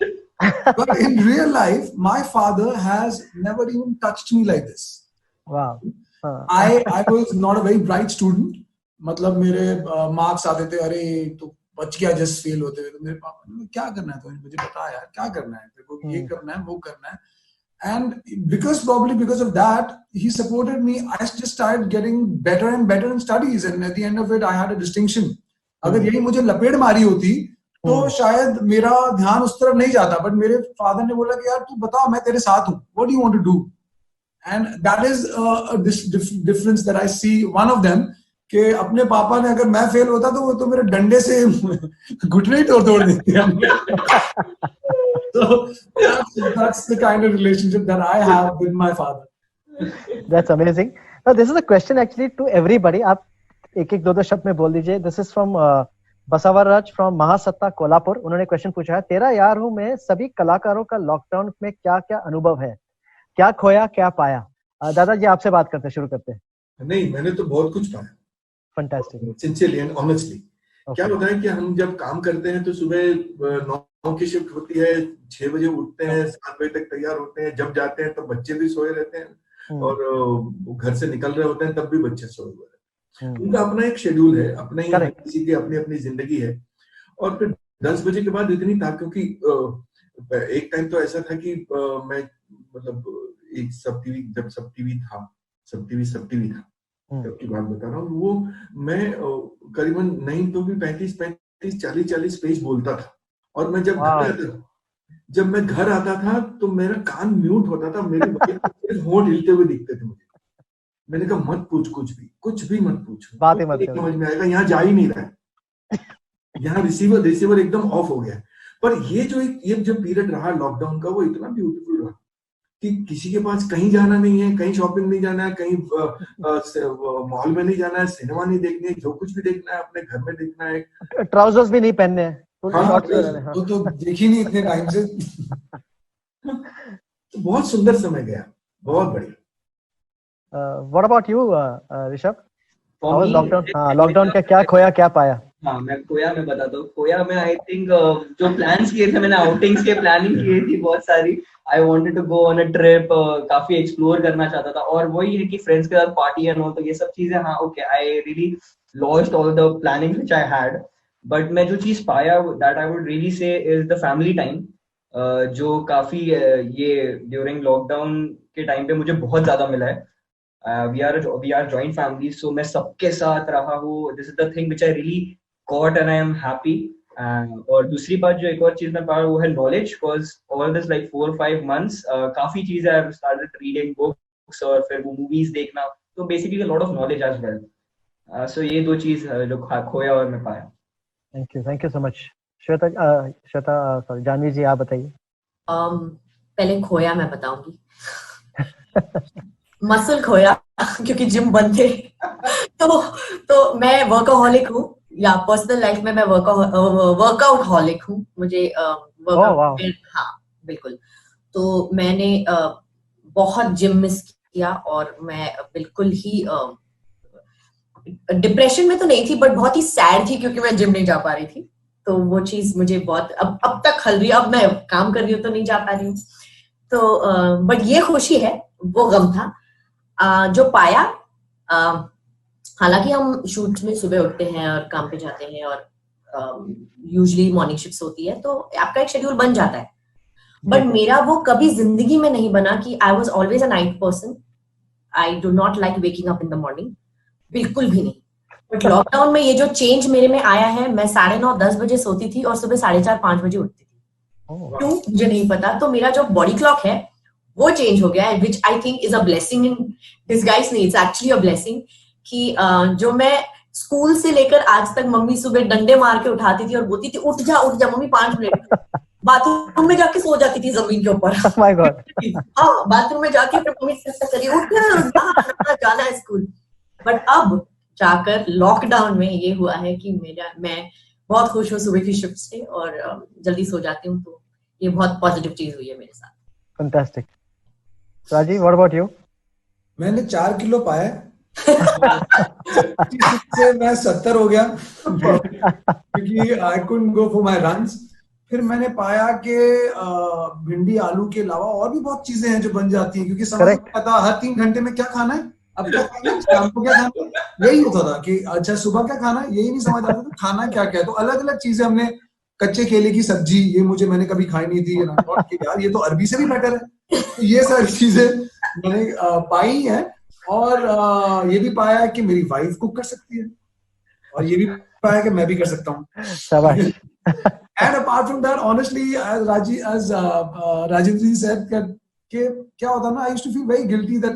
But in real life, my father has never even touched me like this. Wow. I was not a very bright student. मतलब मेरे मार्क्स आते थे, अरे तो बच गया, जस्ट फेल होते थे. तो मेरे पापा ने क्या करना है, तो मुझे बता यार क्या करना है तेरे को, ये करना है, वो करना है. And probably because of that, he supported me. I just started getting better and better in studies, and at the end of it, I had a distinction. अगर यही मुझे लपेट मारी होती तो शायद मेरा ध्यान उस तरफ नहीं जाता. बट मेरे फादर ने बोला कि यार तू बता, मैं तेरे साथ हूँ. What do you want to do? And that is a difference that I see. One of them कि अपने पापा ने अगर मैं फेल होता तो वो तो मेरे डंडे से घुटने ही तोड़ देते हैं। So that's the kind of relationship that I have with my father. That's amazing. Now this is a question actually to everybody. आप एक एक दो शब्द में बोल दीजिए. This is from Basavaraj from महासत्ता कोल्हापुर. उन्होंने क्वेश्चन पूछा है, तेरा यार हूं मैं सभी कलाकारों का लॉकडाउन में क्या क्या अनुभव है, क्या खोया क्या पाया. दादाजी आपसे बात करते शुरू करते हैं. नहीं, मैंने तो बहुत कुछ पाया. फैंटास्टिक. Sincerely and honestly. क्या होता है कि हम जब काम करते हैं तो सुबह 9 की शिफ्ट होती है, 6 बजे उठते हैं, 7 बजे तक तैयार होते हैं. जब जाते हैं तब बच्चे भी सोए रहते हैं और घर से निकल रहे होते हैं तब भी बच्चे सोए हुए रहते हैं. उनका अपना एक शेड्यूल है, अपना ही किसी की अपनी अपनी जिंदगी है. और फिर 10 बजे के बाद इतनी था, क्योंकि एक टाइम तो ऐसा था कि मैं मतलब एक सब टीवी था, की बात बता रहा हूँ. वो मैं करीबन नहीं तो भी 35-40 पेज बोलता था. और मैं जब मैं घर आता था तो मेरा कान म्यूट होता था, मेरे होंठ हिलते हुए दिखते थे मुझे. मैंने कहा मत पूछ, कुछ भी मत पूछ, बात ही मत कर. समझ में आएगा, यहाँ जा ही नहीं रहा है, यहाँ रिसीवर एकदम ऑफ हो गया. पर ये जो पीरियड रहा लॉकडाउन का, वो इतना ब्यूटीफुल रहा कि किसी के पास कहीं जाना नहीं है, कहीं शॉपिंग नहीं जाना है, कहीं मॉल में नहीं जाना है, सिनेमा नहीं देखनी है, जो कुछ भी देखना है अपने घर में देखना है. ट्राउजर्स भी नहीं पहनने हैं. वो तो देखी नहीं इतने टाइम से. तो बहुत सुंदर समय गया, बहुत बढ़िया. What about you, Rishabh? Lockdown का क्या खोया क्या पाया? हाँ, मैं बताता हूँ. खोया में आई थिंक जो प्लान्स किए थे मैंने, आउटिंग्स के प्लानिंग की थी बहुत सारी. I wanted to go on a trip, काफी एक्सप्लोर करना चाहता था. और वही है कि फ्रेंड्स के साथ पार्टी एंड ऑल, तो ये सब चीजें हाँ okay, I really lost all the planning which I had. But मैं जो चीज पाया, that I would really say is the family time, जो काफी ये ड्यूरिंग लॉकडाउन के टाइम पे मुझे बहुत ज्यादा मिला है. वी आर जॉइंट फैमिली, सो मैं सबके साथ रहा हूँ. This is the thing which I really got and I am happy. और दूसरी बात जो एक और चीज मैं पाया वो है knowledge, because all this like 4-5 months काफी चीजें I have started reading books और फिर वो मूवीज देखना, तो basically a lot of knowledge as well. So ये दो चीज जो खोया और मैं पाया. Thank you so much. Shweta sorry Janvi ji आप बताइए. पहले खोया मैं बताऊंगी. मसल खोया क्योंकि जिम बंद थे. तो मैं वर्कaholic हूँ, या पर्सनल लाइफ में मैं वर्कआउट हॉलिक हूँ. मुझे हाँ बिल्कुल. तो मैंने बहुत जिम मिस किया और मैं बिल्कुल ही डिप्रेशन में तो नहीं थी, बट बहुत ही सैड थी क्योंकि मैं जिम नहीं जा पा रही थी. तो वो चीज मुझे बहुत अब तक खल रही है. अब मैं काम कर रही हूँ तो नहीं जा पा रही हूँ. तो बट ये खुशी है, वो गम था. जो पाया, हालांकि हम शूट में सुबह उठते हैं और काम पे जाते हैं और यूजुअली मॉर्निंग शिफ्ट्स होती है, तो आपका एक शेड्यूल बन जाता है. बट मेरा वो कभी जिंदगी में नहीं बना कि I was always a night person. I do not like waking up in the morning, बिल्कुल भी नहीं. बट लॉकडाउन में ये जो चेंज मेरे में आया है, मैं 9:30-10 बजे सोती थी और सुबह 4:30-5 बजे उठती थी. क्यों मुझे नहीं पता. तो मेरा जो बॉडी क्लॉक है वो चेंज हो गया है, which I think is a blessing in disguise. नहीं, इट्स एक्चुअली अ ब्लेसिंग कि जो मैं स्कूल से लेकर आज तक मम्मी सुबह डंडे मार के उठाती थी और बोलती थी उठ जा मम्मी 5 मिनट. बाथरूम में जाके सो जाती थी जमीन के ऊपर. My God. हाँ, बाथरूम में जाके फिर मम्मी से करी उठ जाना है स्कूल. बट अब जाकर लॉकडाउन में ये हुआ है कि मैं बहुत खुश हूँ सुबह की शिफ्ट से और जल्दी सो जाती हूँ. तो ये बहुत पॉजिटिव चीज हुई है मेरे साथ. Fantastic. Rajeev, what about you? मैंने 4 किलो पाया से मैं 70 हो गया क्योंकि I couldn't go for my runs. फिर मैंने पाया कि भिंडी आलू के अलावा और भी बहुत चीजें हैं जो बन जाती हैं, क्योंकि समझ नहीं पता हर 3 घंटे में क्या खाना है, अब क्या खाना है, शाम को क्या खाना है. यही होता था कि अच्छा सुबह क्या खाना है, यही नहीं समझ आता था खाना क्या क्या है. तो अलग अलग चीजें हमने, कच्चे केले की सब्जी, ये मैंने कभी खाई नहीं थी. यार ये तो अरबी से भी बेटर है. तो ये सारी चीजें मैंने पाई है. और ये भी पाया कि मेरी वाइफ कुक कर सकती है, और ये भी पाया कि मैं भी कर सकता हूँ. शाबाश. And apart from that, honestly, as Rajendra ji said, कि क्या होता है ना, I used to feel very guilty that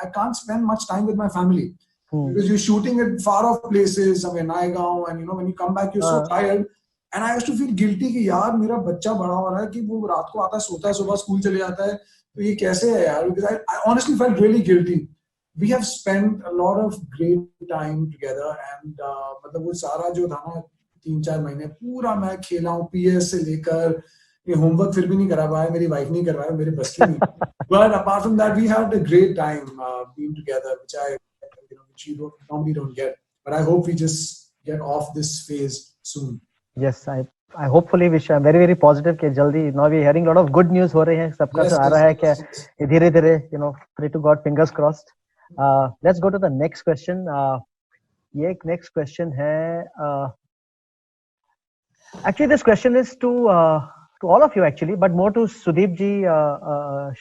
I can't spend much time with my family. because you're shooting at far off places, some Naigaon, and when you come back, you're so tired. And I used to feel guilty कि यार मेरा बच्चा बड़ा हो रहा है कि वो रात को आता है, सोता है, सुबह स्कूल चले जाता है, तो ये कैसे है यार? Because I honestly felt really guilty. We have spent a lot of great time together, and मतलब वो सारा जो था ना 3-4 महीने पूरा मैं खेला हूँ, PS से लेकर ये होमवर्क फिर भी नहीं करा पाया, मेरी वाइफ नहीं करवाया, मेरे बस की नहीं. But apart from that, we had a great time being together, which which you normally don't get. But I hope we just get off this phase soon. Yes, I hopefully wish. I'm very very positive कि जल्दी. Now we are hearing a lot of good news हो रहे हैं, सबका तो आ रहा है कि धीरे-धीरे, pray to God, fingers crossed. Let's go to the next question. ये एक next question है. Actually, this question is to all of you actually, but more to Sudeep ji,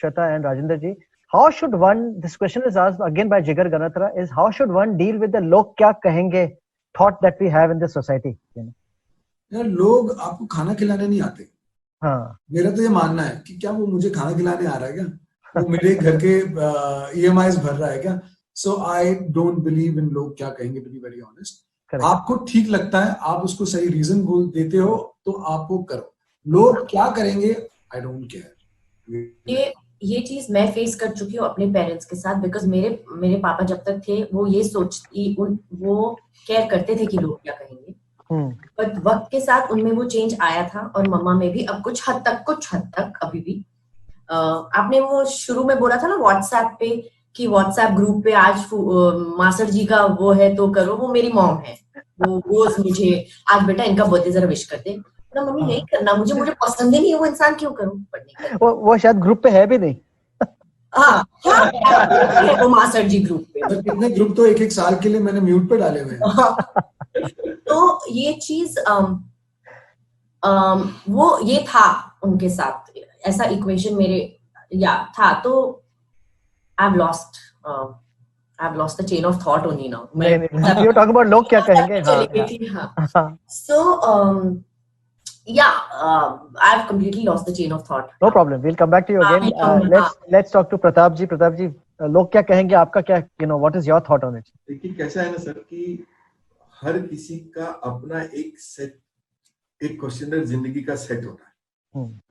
Shweta and Rajinder ji. How should one? This question is asked again by Jigar Ganatra. Is how should one deal with the "log kya kahenge" thought that we have in this society? यार लोग आपको खाना खिलाने नहीं आते. हाँ. मेरा तो ये मानना है कि क्या वो मुझे खाना खिलाने आ रहा है क्या? वो मेरे घर के EMIs भर रहा है क्या? So I don't believe in लोग क्या कहेंगे, to be very honest. Correct. आपको ठीक लगता है, आप उसको सही रीजन बोल देते हो, तो आप वो करो. लोग क्या करेंगे, I don't care. ये चीज मैं फेस कर चुकी हूँ अपने पेरेंट्स के साथ, बिकॉज मेरे पापा जब तक थे वो ये वो केयर करते थे कि लोग क्या कहेंगे. बट वक्त के साथ उनमें वो चेंज आया था, और मम्मा में भी अब कुछ हद तक अभी भी. आपने वो शुरू में बोला था ना व्हाट्सएप पे कि व्हाट्सएप ग्रुप पे आज मास्टर जी का वो है तो करो. वो मेरी मॉम है, वो रोज मुझे आज बेटा इनका बर्थडे जरा विश कर दे. ना मम्मी नहीं करना, मुझे पसंद ही नहीं है वो इंसान, क्यों करूं? वो शायद ग्रुप पे है भी नहीं. हाँ, वो मास्टर जी ग्रुप पे. कितने ग्रुप तो एक साल के लिए मैंने म्यूट पे डाले हुए हैं. तो ये चीज वो ये था उनके साथ, ऐसा इक्वेशन मेरे था. तो I've lost the chain of thought only now. You talk about लोग क्या कहेंगे. हाँ. So I've completely lost the chain of thought. No problem. We'll come back to you again. Let's talk to Pratap ji. Pratap ji, लोग क्या कहेंगे, आपका क्या, what is your thought on it? देखिए कैसा है ना सर कि हर किसी का अपना एक क्वेश्चनर जिंदगी का सेट होता है.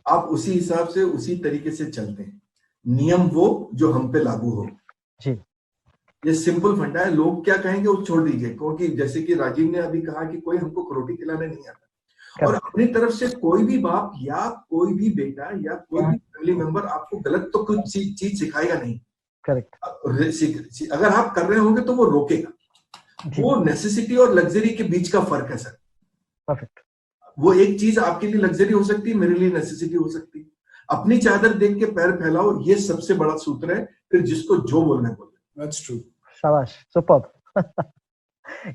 आप उसी हिसाब से उसी तरीके से चलते हैं. नियम वो जो हम पे लागू हो. जी. ये सिंपल फंडा है. लोग क्या कहेंगे वो छोड़ दीजिए, क्योंकि जैसे कि राजीव ने अभी कहा कि कोई हमको रोटी खिलाने नहीं आता, और अपनी तरफ से कोई भी बाप या कोई भी बेटा या कोई भी फैमिली मेंबर आपको गलत तो कुछ चीज सिखाएगा नहीं. करेक्ट. अगर आप कर रहे होंगे तो वो रोकेगा. वो नेसेसिटी और लग्जरी के बीच का फर्क है सर. परफेक्ट. वो एक चीज आपके लिए लग्जरी हो सकती है, मेरे लिए नेसेसिटी हो सकती है. अपनी चादर देख के पैर फैलाओ, ये सबसे बड़ा सूत्र है. फिर जिसको जो बोलना है बोले. That's true. शाबाश, सुपर्ब.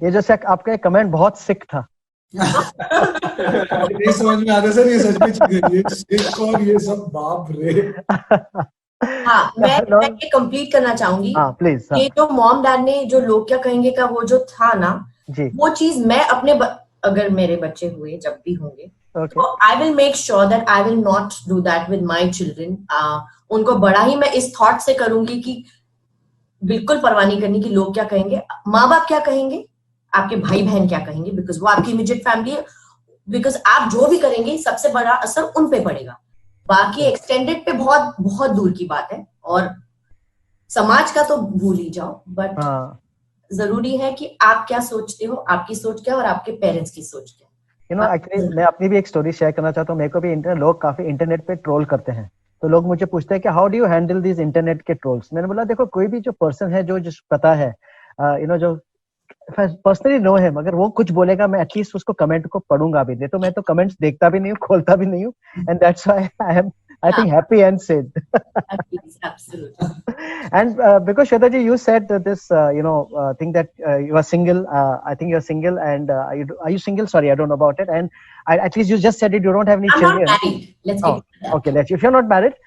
ये जो आपका कमेंट बहुत सिक था. नहीं समझ में आता सर, ये सच में चीजें और ये सब बाप रे. हाँ, मैं ये कंप्लीट करना चाहूंगी. प्लीज. ये जो मॉम डैड ने जो लोग क्या कहेंगे का वो जो था ना, वो चीज मैं अपने अगर मेरे बच्चे हुए जब भी होंगे, तो I will make sure that I will not do that with my children. उनको बड़ा ही मैं इस थॉट से करूंगी कि बिल्कुल परवाह नहीं करनी कि लोग क्या कहेंगे. माँ बाप क्या कहेंगे, आपके भाई बहन क्या कहेंगे, बिकॉज वो आपकी इमीडिएट फैमिली है. बिकॉज आप जो भी करेंगे सबसे बड़ा असर उन पे पड़ेगा. बाकी एक्सटेंडेड पे बहुत बहुत दूर की बात है, और समाज का तो भूल ही जाओ. बट जरूरी है कि आप क्या सोचते हो, आपकी सोच क्या और आपके पेरेंट्स की सोच क्या. एक्चुअली मैं अपनी भी एक स्टोरी शेयर करना चाहता हूँ. मेरे को भी लोग काफी इंटरनेट पे ट्रोल करते हैं, तो लोग मुझे पूछते हैं कि how do you handle these internet के ट्रोल्स. मैंने बोला देखो, कोई भी जो पर्सन है जो पता है, जो पर्सनली नो है, मगर वो कुछ बोलेगा, मैं एटलीस्ट उसको कमेंट को पढ़ूंगा भी. नहीं तो मैं तो कमेंट्स देखता भी नहीं हूँ, खोलता भी नहीं हूँ. And that's why I am I think happy and sad. Absolutely. And because Shweta ji, you said this thing that you are single. I think you are single, and are you single? Sorry, I don't know about it. And at least you just said it. You don't have any children. I'm not married. Let's get okay. If you're not married,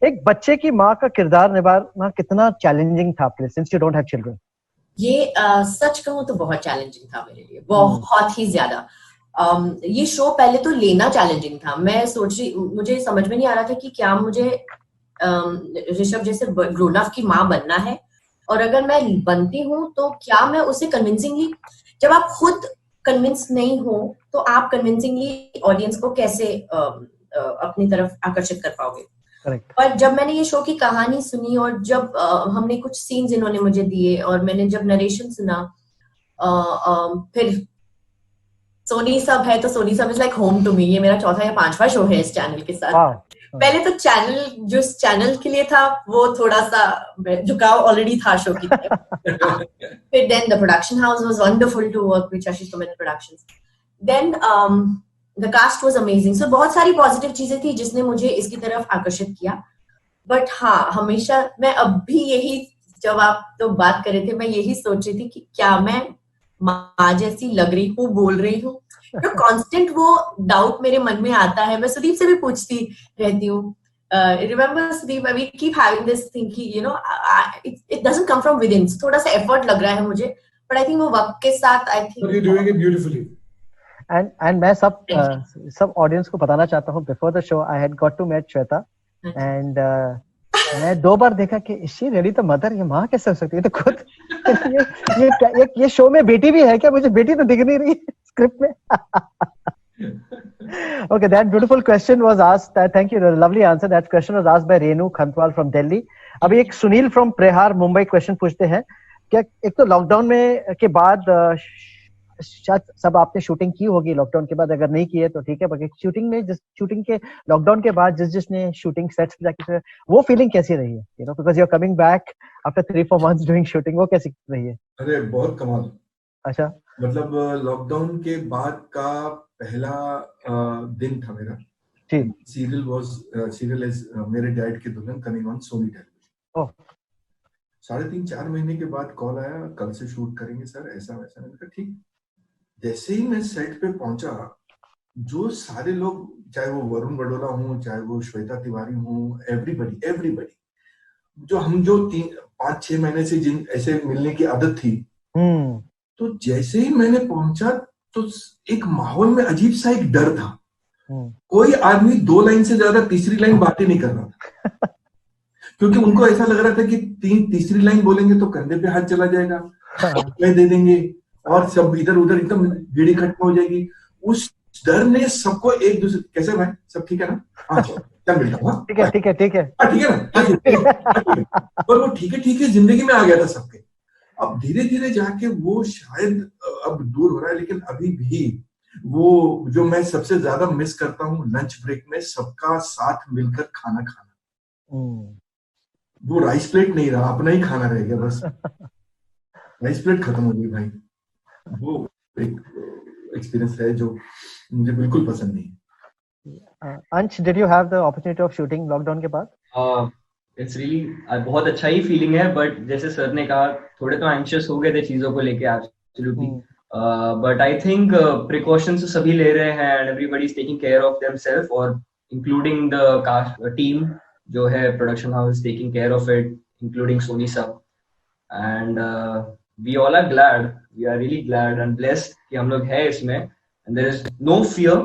एक बच्चे की माँ का किरदार निभाना कितना challenging था आपके लिए, since you don't have children? ये सच कहूँ तो बहुत चैलेंजिंग था मेरे लिए, बहुत ही ज्यादा. ये शो पहले तो लेना चैलेंजिंग था. मैं सोच रही, मुझे समझ में नहीं आ रहा था कि क्या मुझे ऋषभ जैसे ग्रोन अप की माँ बनना है और अगर मैं बनती हूँ तो क्या मैं उसे कन्विंसिंगली, जब आप खुद कन्विंस नहीं हो तो आप कन्विंसिंगली ऑडियंस को कैसे अपनी तरफ आकर्षित कर पाओगे। करेक्ट। पर जब मैंने ये शो की कहानी सुनी और जब हमने कुछ सीन्स इन्होंने मुझे दिए और मैंने जब नरेशन सुना, फिर सोनी सब है तो Sony SAB is like home to me. ये मेरा चौथा या पांचवा शो है इस चैनल के साथ। वाह। पहले तो चैनल जो इस चैनल के लिए था वो थोड़ा सा झुकाव ऑलरेडी था शो की तरफ। फिर then the production house was wonderful to work with Shashi Suman productions. Then the cast was amazing. So बहुत सारी पॉजिटिव चीजें थी जिसने मुझे इसकी तरफ आकर्षित किया। बट हाँ, हमेशा मैं अब भी यही, जब आप तो बात कर रहे थे, मैं यही सोच रही थी कि क्या मैं माँ जैसी लग रही हूँ, बोल रही हूँ। तो कांस्टेंट वो डाउट मेरे मन में आता है। मैं सुदीप से भी पूछती रहती हूँ। Remember Sudeep, we keep having this thing कि you know it doesn't come from within. थोड़ा सा एफर्ट लग रहा है मुझे, बट आई थिंक वो वक्त के साथ I think you doing it beautifully. And मैं सब ऑडियंस को बताना चाहता हूँ, before the show I had got to meet Shweta and मैं 2 बार देखा कि is she really the mother, ये माँ कैसे हो सकती है। तो खुद ये शो में बेटी भी है क्या? मुझे बेटी तो दिख नहीं रही स्क्रिप्ट में। Okay, that beautiful question was asked. Thank you, lovely answer. That question was asked by Renu Khantwal from Delhi. अभी एक Sunil from Prehar Mumbai question पूछते हैं क्या एक तो लॉकडाउन में के बाद शायद सब आपने शूटिंग की होगी लॉकडाउन के बाद, अगर नहीं की है तो ठीक है, बाकी शूटिंग के लॉकडाउन के बाद जिसने शूटिंग सेट्स पे जाके वो फीलिंग कैसी रही है? You know, because you are coming back after 3-4 months doing shooting, वो कैसी रही है? अरे बहुत कमाल। अच्छा, मतलब लॉकडाउन के बाद का पहला दिन था मेरा। सीरियल इज मेरे डैड की दुल्हन कमिंग ऑन सोनी टेलीविजन। ओह, 3.5-4 महीने के बाद कॉल आया, कल से शूट करेंगे सर, ऐसा वैसा। मैंने कहा ठीक। जैसे ही मैं सेट पे पहुंचा, जो सारे लोग, चाहे वो वरुण बडोला हो, चाहे वो श्वेता तिवारी हो, एवरीबडी जो 5-6 महीने से जिन ऐसे मिलने की आदत थी, तो जैसे ही मैंने पहुंचा तो एक माहौल में अजीब सा एक डर था। कोई आदमी 2 लाइन से ज्यादा तीसरी लाइन बातें नहीं कर रहा था क्योंकि उनको ऐसा लग रहा था कि तीसरी लाइन बोलेंगे तो कंधे पे हाथ चला जाएगा, दे देंगे और सब इधर उधर एकदम भीड़ इकट्ठा हो जाएगी। उस डर ने सबको एक दूसरे, कैसे भाई सब ठीक है ना, हाँ क्या मिलता हूँ, ठीक है ना, और वो ठीक है जिंदगी में आ गया था सबके। अब धीरे धीरे जाके वो शायद अब दूर हो रहा है, लेकिन अभी भी वो जो मैं सबसे ज्यादा मिस करता हूँ, लंच ब्रेक में सबका साथ मिलकर खाना खाना। वो राइस प्लेट नहीं रहा, अपना ही खाना रह गया बस। राइस प्लेट खत्म हो गई भाई। वो एक एक्सपीरियंस है जो मुझे बिल्कुल पसंद नहीं। अंश, did you have the opportunity of shooting lockdown के बाद? इट्स रियली बहुत अच्छा ही फीलिंग है, बट जैसे सर ने कहा थोड़े तो एंशियस हो गए थे चीजों को लेके, absolutely. But I think precautions सभी ले रहे हैं and everybody is taking care of themselves, और इंक्लूडिंग द कास्ट टीम जो है production house taking care of it, including Sony SAB. And we all are glad, we are really glad and blessed कि हम लोग है इसमें, and there is no fear,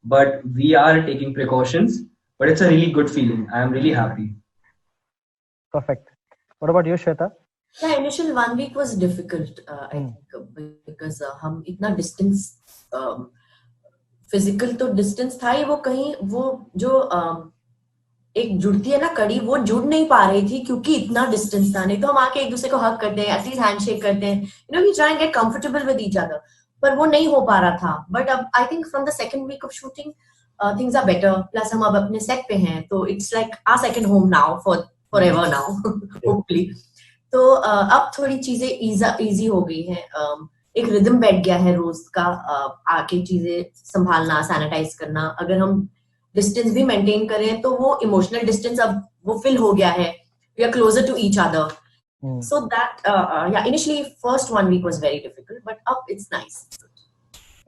but we are taking precautions, but it's a really good feeling. I am really happy. Perfect. What about you, Shweta? Yeah, initial 1 week was difficult, I think, because हम इतना distance, physical तो distance था ही, वो कहीं वो जो एक जुड़ती है ना कड़ी, वो जुड़ नहीं पा रही थी क्योंकि इतना डिस्टेंस था। नहीं तो हम आके एक दूसरे को हग करते हैं, एटलीस्ट हैंडशेक करते हैं, you know, we try and get comfortable with each other, पर वो नहीं हो पा रहा था। बट अब I think from the second week of shooting things are better, plus हम अब अपने सेट पे हैं, तो it's like our second home now, forever now hopefully। तो अब थोड़ी चीजें इजी हो गई हैं, एक रिदम बैठ गया है रोज का, आके चीजें संभालना, सैनिटाइज करना। अगर हम डिस्टेंस भी मेंटेन करें तो वो इमोशनल डिस्टेंस अब वो फिल हो गया है, we are closer to each other. So that initially first 1 week was very difficult, but up it's nice.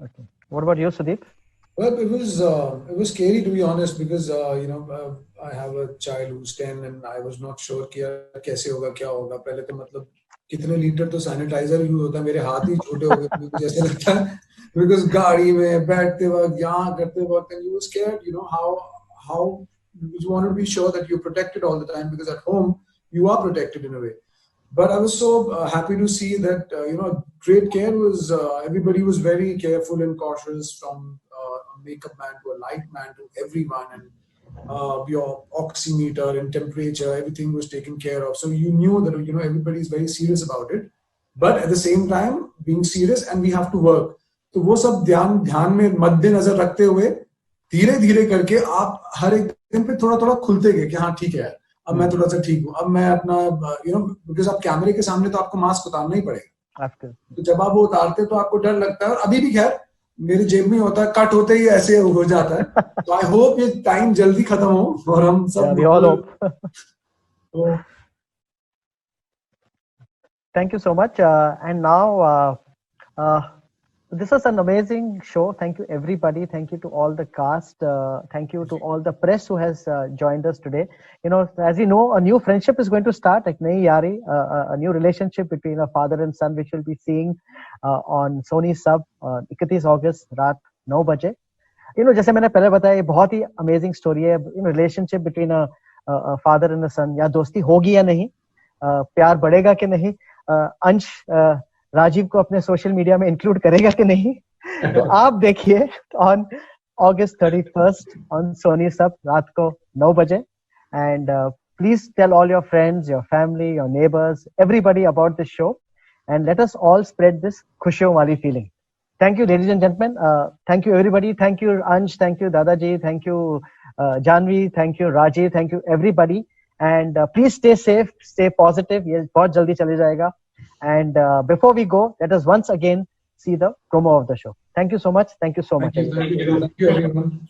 Okay. What about you, Sudeep? Well, it was scary to be honest, because I have a child who's 10 and I was not sure कि कैसे होगा क्या होगा। पहले तो मतलब कितने litre तो सैनिटाइजर यूज होता है, मेरे हाथ ही छोटे हो गए मुझे जैसे लगता है, because गाड़ी में बैठते वक्त, यहाँ करते वक्त, and you were scared, how you want to be sure that you're protected all the time, because at home you are protected in a way, But I was so happy to see that great care was everybody was very careful and cautious, from a makeup man to a light man to everyone, and your oximeter and temperature, everything was taken care of. So you knew that everybody is very serious about it, but at the same time being serious and we have to work. तो वो सब ध्यान में मद्देनजर रखते हुए धीरे धीरे करके आप हर एक दिन पे थोड़ा थोड़ा खुलते गए कि हाँ ठीक है, अब मैं थोड़ा सा ठीक हूँ, अब मैं अपना बिकॉज आप कैमरे के सामने तो आपको मास्क उतारना ही पड़ेगा। तो जब आप वो उतारते तो आपको डर लगता है, और अभी भी खैर मेरे जेब में होता है, कट होते ही ऐसे हो जाता है। तो आई होप ये टाइम जल्दी खत्म हो और हम सब तो Thank you so much. And now, this was an amazing show. Thank you, everybody. Thank you to all the cast. Thank you to all the press who has joined us today. As you know, a new friendship is going to start, like Nayi Yari, a new relationship between a father and son, which we'll be seeing on Sony Sub 31 August, रात 9 बजे. जैसे मैंने पहले बताया, ये बहुत ही amazing story है. Relationship between a father and a son. या दोस्ती होगी या नहीं, प्यार बढ़ेगा कि नहीं, अंश राजीव को अपने सोशल मीडिया में इंक्लूड करेगा कि नहीं, तो आप देखिए on August 31st on Sony Sub रात को 9 बजे. And please tell all your friends, your family, your neighbors, everybody about this show, and let us all spread this khushiyon wali feeling. Thank you, ladies and gentlemen. Thank you, everybody. Thank you, Ansh. Thank you, Dadaji. Thank you, Janvi. Thank you, Rajiv. Thank you, everybody. And please stay safe, stay positive. ये बहुत जल्दी चले जाएगा. And before we go, let us once again see the promo of the show. Thank you so much. Thank you so much. Thank you everyone.